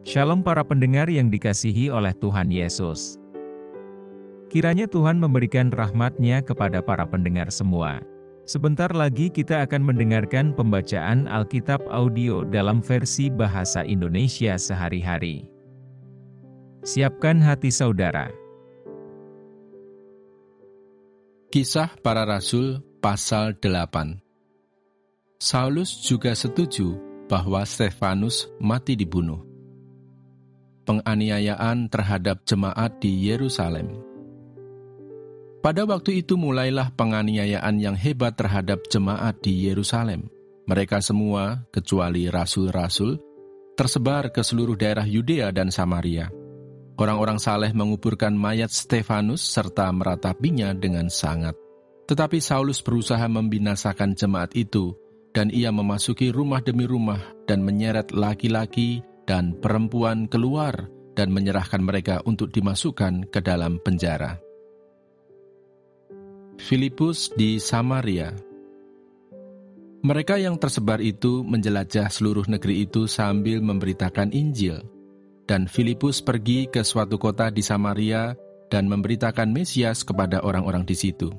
Shalom para pendengar yang dikasihi oleh Tuhan Yesus. Kiranya Tuhan memberikan rahmat-Nya kepada para pendengar semua. Sebentar lagi kita akan mendengarkan pembacaan Alkitab audio dalam versi bahasa Indonesia sehari-hari. Siapkan hati saudara. Kisah Para Rasul pasal 8. Saulus juga setuju bahwa Stefanus mati dibunuh. Penganiayaan terhadap jemaat di Yerusalem. Pada waktu itu mulailah penganiayaan yang hebat terhadap jemaat di Yerusalem. Mereka semua, kecuali rasul-rasul, tersebar ke seluruh daerah Yudea dan Samaria. Orang-orang saleh menguburkan mayat Stefanus serta meratapinya dengan sangat. Tetapi Saulus berusaha membinasakan jemaat itu, dan ia memasuki rumah demi rumah dan menyeret laki-laki dan perempuan keluar dan menyerahkan mereka untuk dimasukkan ke dalam penjara. Filipus di Samaria. Mereka yang tersebar itu menjelajah seluruh negeri itu sambil memberitakan Injil, dan Filipus pergi ke suatu kota di Samaria dan memberitakan Mesias kepada orang-orang di situ.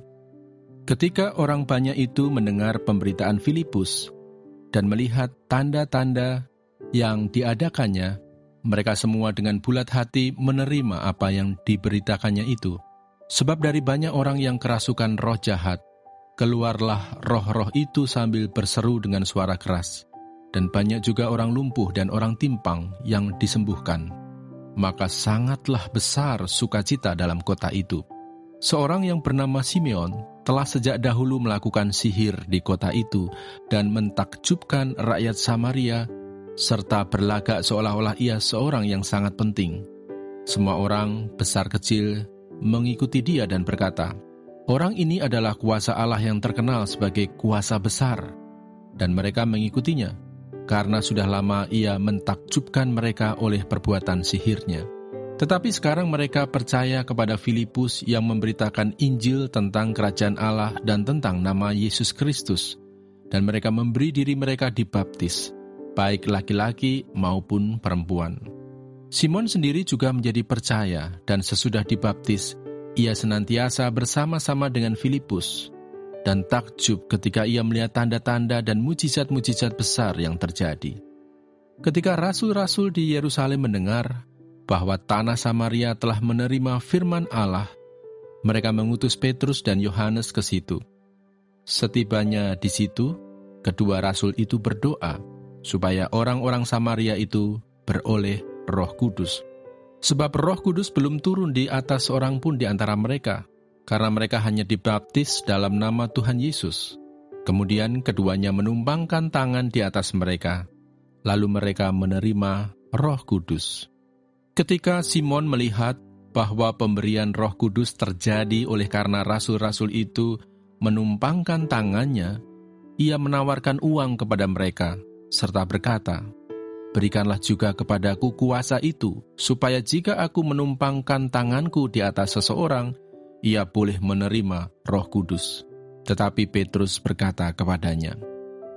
Ketika orang banyak itu mendengar pemberitaan Filipus dan melihat tanda-tanda yang diadakannya, mereka semua dengan bulat hati menerima apa yang diberitakannya itu. Sebab dari banyak orang yang kerasukan roh jahat, keluarlah roh-roh itu sambil berseru dengan suara keras, dan banyak juga orang lumpuh dan orang timpang yang disembuhkan. Maka sangatlah besar sukacita dalam kota itu. Seorang yang bernama Simeon telah sejak dahulu melakukan sihir di kota itu dan mentakjubkan rakyat Samaria, serta berlagak seolah-olah ia seorang yang sangat penting. Semua orang, besar kecil, mengikuti dia dan berkata, "Orang ini adalah kuasa Allah yang terkenal sebagai kuasa besar." Dan mereka mengikutinya, karena sudah lama ia mentakjubkan mereka oleh perbuatan sihirnya. Tetapi sekarang mereka percaya kepada Filipus yang memberitakan Injil tentang kerajaan Allah dan tentang nama Yesus Kristus, dan mereka memberi diri mereka dibaptis, baik laki-laki maupun perempuan. Simon sendiri juga menjadi percaya, dan sesudah dibaptis, ia senantiasa bersama-sama dengan Filipus, dan takjub ketika ia melihat tanda-tanda dan mujizat-mujizat besar yang terjadi. Ketika rasul-rasul di Yerusalem mendengar bahwa tanah Samaria telah menerima firman Allah, mereka mengutus Petrus dan Yohanes ke situ. Setibanya di situ, kedua rasul itu berdoa supaya orang-orang Samaria itu beroleh Roh Kudus. Sebab Roh Kudus belum turun di atas seorang pun di antara mereka, karena mereka hanya dibaptis dalam nama Tuhan Yesus. Kemudian keduanya menumpangkan tangan di atas mereka, lalu mereka menerima Roh Kudus. Ketika Simon melihat bahwa pemberian Roh Kudus terjadi oleh karena rasul-rasul itu menumpangkan tangannya, ia menawarkan uang kepada mereka, serta berkata, "Berikanlah juga kepadaku kuasa itu, supaya jika aku menumpangkan tanganku di atas seseorang, ia boleh menerima Roh Kudus." Tetapi Petrus berkata kepadanya,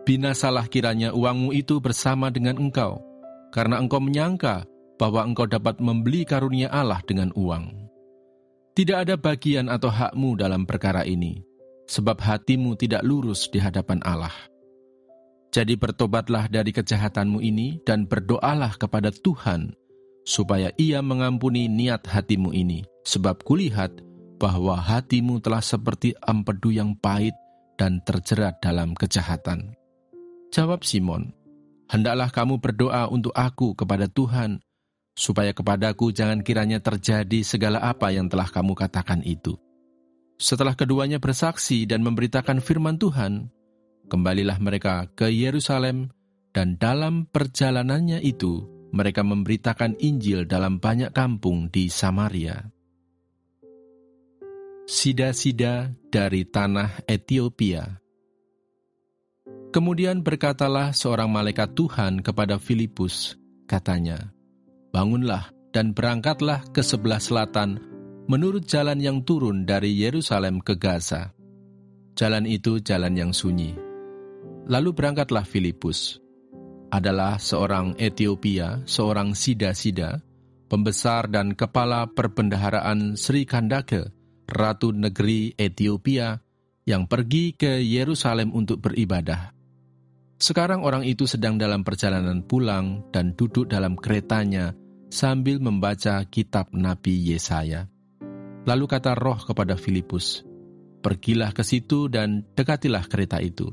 "Binasalah kiranya uangmu itu bersama dengan engkau, karena engkau menyangka bahwa engkau dapat membeli karunia Allah dengan uang. Tidak ada bagian atau hakmu dalam perkara ini, sebab hatimu tidak lurus di hadapan Allah. Jadi bertobatlah dari kejahatanmu ini dan berdoalah kepada Tuhan, supaya ia mengampuni niat hatimu ini, sebab kulihat bahwa hatimu telah seperti empedu yang pahit dan terjerat dalam kejahatan." Jawab Simon, "Hendaklah kamu berdoa untuk aku kepada Tuhan, supaya kepadaku jangan kiranya terjadi segala apa yang telah kamu katakan itu." Setelah keduanya bersaksi dan memberitakan firman Tuhan, kembalilah mereka ke Yerusalem, dan dalam perjalanannya itu, mereka memberitakan Injil dalam banyak kampung di Samaria. Sida-sida dari tanah Etiopia. Kemudian berkatalah seorang malaikat Tuhan kepada Filipus, katanya, "Bangunlah dan berangkatlah ke sebelah selatan menurut jalan yang turun dari Yerusalem ke Gaza." Jalan itu jalan yang sunyi. Lalu berangkatlah Filipus. adalah seorang Etiopia, seorang sida-sida, pembesar dan kepala perbendaharaan Sri Kandake, Ratu Negeri Etiopia, yang pergi ke Yerusalem untuk beribadah. Sekarang orang itu sedang dalam perjalanan pulang dan duduk dalam keretanya sambil membaca kitab Nabi Yesaya. Lalu kata Roh kepada Filipus, "Pergilah ke situ dan dekatilah kereta itu."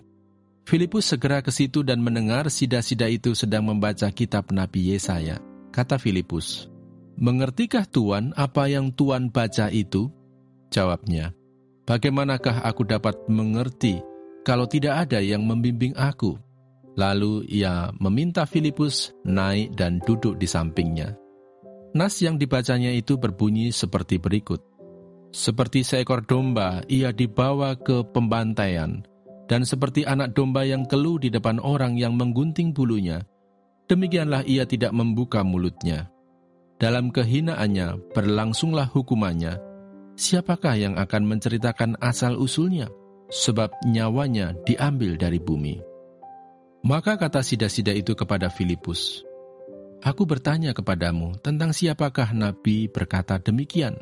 Filipus segera ke situ dan mendengar sida-sida itu sedang membaca kitab Nabi Yesaya. Kata Filipus, "Mengertikah Tuan apa yang Tuan baca itu?" Jawabnya, "Bagaimanakah aku dapat mengerti kalau tidak ada yang membimbing aku?" Lalu ia meminta Filipus naik dan duduk di sampingnya. Nas yang dibacanya itu berbunyi seperti berikut. Seperti seekor domba ia dibawa ke pembantaian, dan seperti anak domba yang keluh di depan orang yang menggunting bulunya, demikianlah ia tidak membuka mulutnya. Dalam kehinaannya berlangsunglah hukumannya. Siapakah yang akan menceritakan asal-usulnya? Sebab nyawanya diambil dari bumi. Maka kata sida-sida itu kepada Filipus, "Aku bertanya kepadamu tentang siapakah Nabi berkata demikian?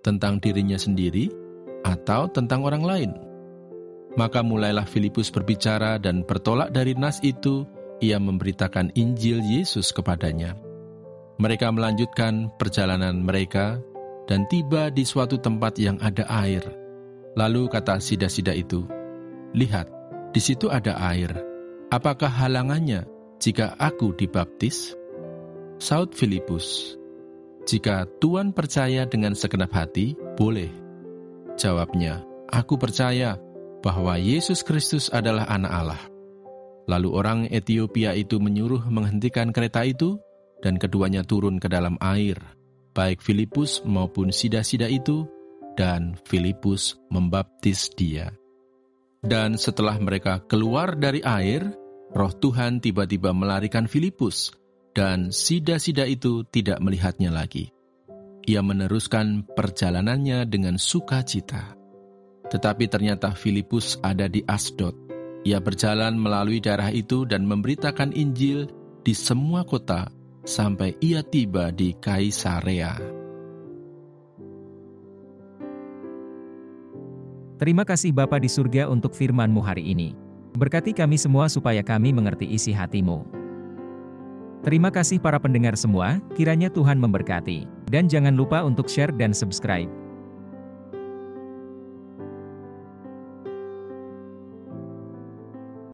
Tentang dirinya sendiri atau tentang orang lain?" Maka mulailah Filipus berbicara dan bertolak dari nas itu, ia memberitakan Injil Yesus kepadanya. Mereka melanjutkan perjalanan mereka dan tiba di suatu tempat yang ada air. Lalu kata sida-sida itu, "Lihat, di situ ada air. Apakah halangannya jika aku dibaptis?" Saud Filipus, "Jika Tuan percaya dengan segenap hati, boleh." Jawabnya, "Aku percaya bahwa Yesus Kristus adalah Anak Allah." Lalu orang Etiopia itu menyuruh menghentikan kereta itu, dan keduanya turun ke dalam air, baik Filipus maupun sida-sida itu, dan Filipus membaptis dia. Dan setelah mereka keluar dari air, Roh Tuhan tiba-tiba melarikan Filipus, dan sida-sida itu tidak melihatnya lagi. Ia meneruskan perjalanannya dengan sukacita. Tetapi ternyata Filipus ada di Asdod. Ia berjalan melalui daerah itu dan memberitakan Injil di semua kota sampai ia tiba di Kaisarea. Terima kasih Bapa di surga untuk firman-Mu hari ini. Berkati kami semua supaya kami mengerti isi hati-Mu. Terima kasih para pendengar semua, kiranya Tuhan memberkati. Dan jangan lupa untuk share dan subscribe.